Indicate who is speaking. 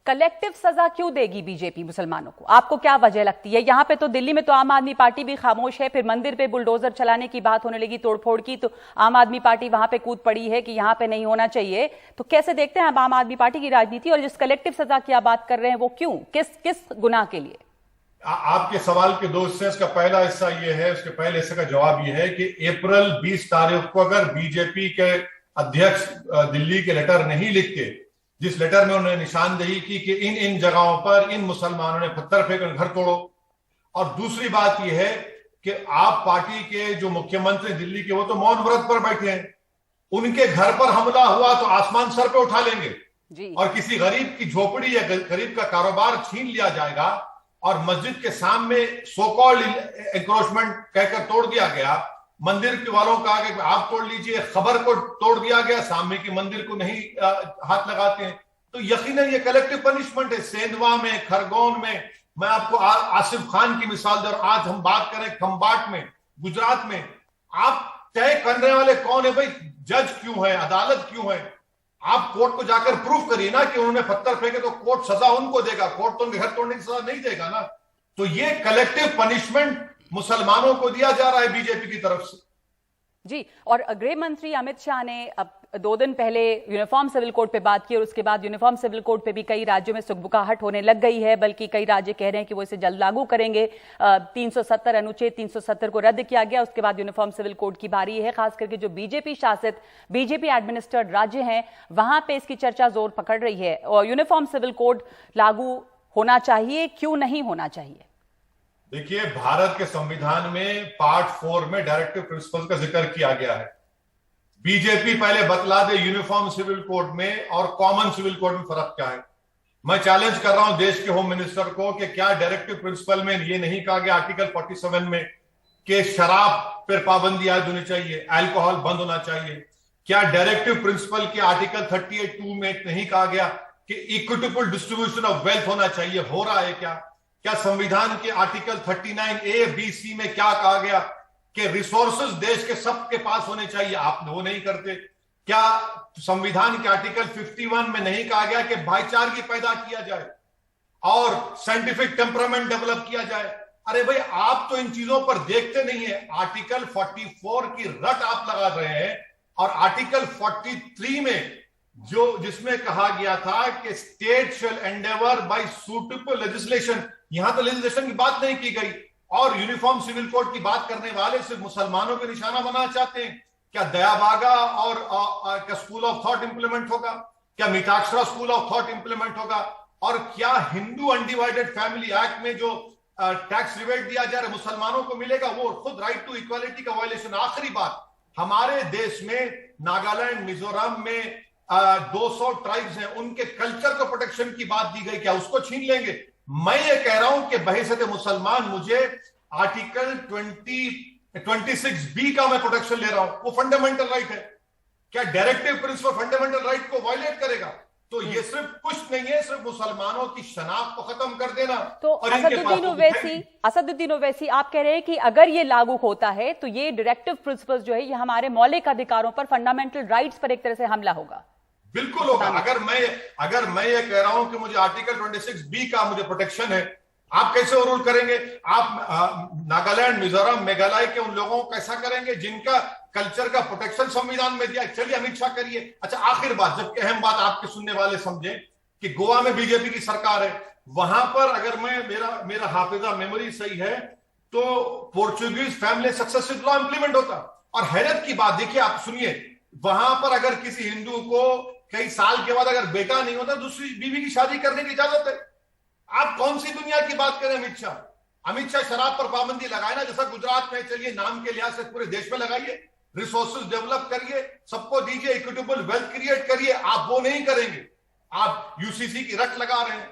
Speaker 1: Collective सजा क्यों देगी बीजेपी मुसलमानों को? आपको क्या वजह लगती है? यहां पे तो दिल्ली में तो आम आदमी पार्टी भी खामोश है, फिर मंदिर पे बुलडोजर चलाने की बात होने लगी, तोड़फोड़ की, तो आम आदमी पार्टी वहां पे कूद पड़ी है कि यहां पे नहीं होना चाहिए। तो कैसे देखते हैं आप आम आदमी पार्टी की राजनीति, और जिस कलेक्टिव सजा की आप बात कर रहे हैं वो क्यों, किस गुनाह के लिए?
Speaker 2: आपके सवाल के दो हिस्से, इसका पहला हिस्सा ये है, उसके पहले हिस्से का जवाब ये है कि अप्रैल 20 तारीख को अगर बीजेपी के अध्यक्ष दिल्ली के लेटर नहीं लिखते, जिस लेटर में उन्होंने निशानदेही की कि इन इन जगहों पर इन मुसलमानों ने पत्थर फेंक घर तोड़ो, और दूसरी बात यह है कि आप पार्टी के जो मुख्यमंत्री दिल्ली के वो तो मौन व्रत पर बैठे हैं, उनके घर पर हमला हुआ तो आसमान सर पे उठा लेंगे
Speaker 1: जी।
Speaker 2: और किसी गरीब की झोपड़ी या गरीब का कारोबार छीन लिया जाएगा और मस्जिद के सामने सो कॉल्ड एंक्रोचमेंट कहकर तोड़ दिया गया, मंदिर के वालों का कि आप तोड़ लीजिए, खबर को तोड़ दिया गया, सामने की मंदिर को नहीं हाथ लगाते हैं, तो यकीनन ये कलेक्टिव पनिशमेंट है। सेंधवा में, खरगोन में, मैं आपको आसिफ खान की मिसाल दे, और आज हम बात करें खंबाट में, गुजरात में, आप तय करने वाले कौन है भाई? जज क्यों है, अदालत क्यों है? आप कोर्ट को जाकर प्रूफ करिए ना कि उन्होंने पत्थर फेंके, तो कोर्ट सजा उनको देगा, कोर्ट तो उनके घर तोड़ने की सजा नहीं देगा ना। तो ये कलेक्टिव पनिशमेंट मुसलमानों को दिया जा रहा है बीजेपी की तरफ से।
Speaker 1: जी, और गृह मंत्री अमित शाह ने अब 2 दिन पहले यूनिफॉर्म सिविल कोड पे बात की, और उसके बाद यूनिफॉर्म सिविल कोड पे भी कई राज्यों में सुगबुगाहट होने लग गई है, बल्कि कई राज्य कह रहे हैं कि वो इसे जल्द लागू करेंगे। 370 अनुच्छेद 370 को रद्द किया गया, उसके बाद यूनिफॉर्म सिविल कोड की बारी है। खास करके जो बीजेपी शासित, बीजेपी एडमिनिस्ट्रेड राज्य हैं, वहां पे इसकी चर्चा जोर पकड़ रही है। और यूनिफॉर्म सिविल कोड लागू होना चाहिए, क्यों नहीं होना चाहिए?
Speaker 2: देखिए, भारत के संविधान में पार्ट 4 में डायरेक्टिव प्रिंसिपल का जिक्र किया गया है। बीजेपी पहले बतला दे यूनिफॉर्म सिविल कोड में और कॉमन सिविल कोड में फर्क क्या है। मैं चैलेंज कर रहा हूं देश के होम मिनिस्टर को कि क्या डायरेक्टिव प्रिंसिपल में ये नहीं कहा गया आर्टिकल 47 में कि शराब पर पाबंदी आयद होनी चाहिए, अल्कोहल बंद होना चाहिए? क्या डायरेक्टिव प्रिंसिपल के आर्टिकल 38(2) में नहीं कहा गया कि इक्विटेबल डिस्ट्रीब्यूशन ऑफ वेल्थ होना चाहिए? हो रहा है क्या? क्या संविधान के आर्टिकल 39A, B, C में क्या कहा गया कि रिसोर्सेज देश के सबके पास होने चाहिए? आप वो नहीं करते। क्या संविधान के आर्टिकल 51 में नहीं कहा गया कि भाईचारगी पैदा किया जाए और साइंटिफिक टेम्परामेंट डेवलप किया जाए? अरे भाई, आप तो इन चीजों पर देखते नहीं है। आर्टिकल 44 की रट आप लगा रहे हैं, और आर्टिकल 43 में जिसमें कहा गया था कि state shall endeavour by suitable legislation, यहां तो लेजिस्लेशन की बात नहीं की गई, और यूनिफॉर्म सिविल कोड की बात करने वाले सिर्फ मुसलमानों के निशाना बनाना चाहते हैं। क्या दयाबागा और क्या स्कूल ऑफ थॉट इंप्लीमेंट होगा? क्या Mitakshara school of thought implement होगा? और क्या हिंदू अनडिवाइडेड फैमिली एक्ट में जो टैक्स रिबेट दिया जा रहा है मुसलमानों को मिलेगा? वो खुद राइट टू इक्वालिटी का वायलेशन। आखिरी बात, हमारे देश में नागालैंड, मिजोरम में 200 ट्राइब्स हैं, उनके कल्चर को प्रोटेक्शन की बात दी गई, क्या उसको छीन लेंगे? मैं ये कह रहा हूं कि बहसत मुसलमान, मुझे आर्टिकल 26B का मैं प्रोटेक्शन ले रहा हूं, वो फंडामेंटल राइट है। क्या डायरेक्टिव प्रिंसिपल फंडामेंटल राइट को वायलेट करेगा? तो ये सिर्फ कुछ नहीं है, सिर्फ मुसलमानों की शनाख्त को खत्म कर देना।
Speaker 1: तो असदुद्दीन ओवैसी, आप कह रहे हैं कि अगर ये लागू होता है तो ये डायरेक्टिव प्रिंसिपल जो है, ये हमारे मौलिक अधिकारों पर, फंडामेंटल राइट्स पर एक तरह से हमला होगा।
Speaker 2: बिल्कुल होगा। अगर मैं ये कह रहा हूं कि मुझे आर्टिकल 26B का मुझे प्रोटेक्शन है, आप कैसे रूल करेंगे? आप नागालैंड, मिजोरम, मेघालय के उन लोगों को कैसा करेंगे जिनका कल्चर का प्रोटेक्शन संविधान में दिया? चलिए अमित शाह करिए। अच्छा, आखिर बात, जबकि अहम बात आपके सुनने वाले समझे कि गोवा में बीजेपी की सरकार है, वहां पर अगर मेरा हाफिजा मेमोरी सही है तो Portuguese family successive law implement होता। और हैरत की बात देखिए, आप सुनिए, वहां पर अगर किसी हिंदू को कई साल के बाद अगर बेटा नहीं होता, दूसरी बीवी की शादी करने की इजाजत है। आप कौन सी दुनिया की बात करें? अमित शाह शराब पर पाबंदी लगाए ना, जैसा गुजरात में, चलिए नाम के लिहाज से पूरे देश में लगाइए, रिसोर्सेज डेवलप करिए, सबको दीजिए, इक्विटेबल वेल्थ क्रिएट करिए। आप वो नहीं करेंगे, आप यूसीसी की रट लगा रहे हैं।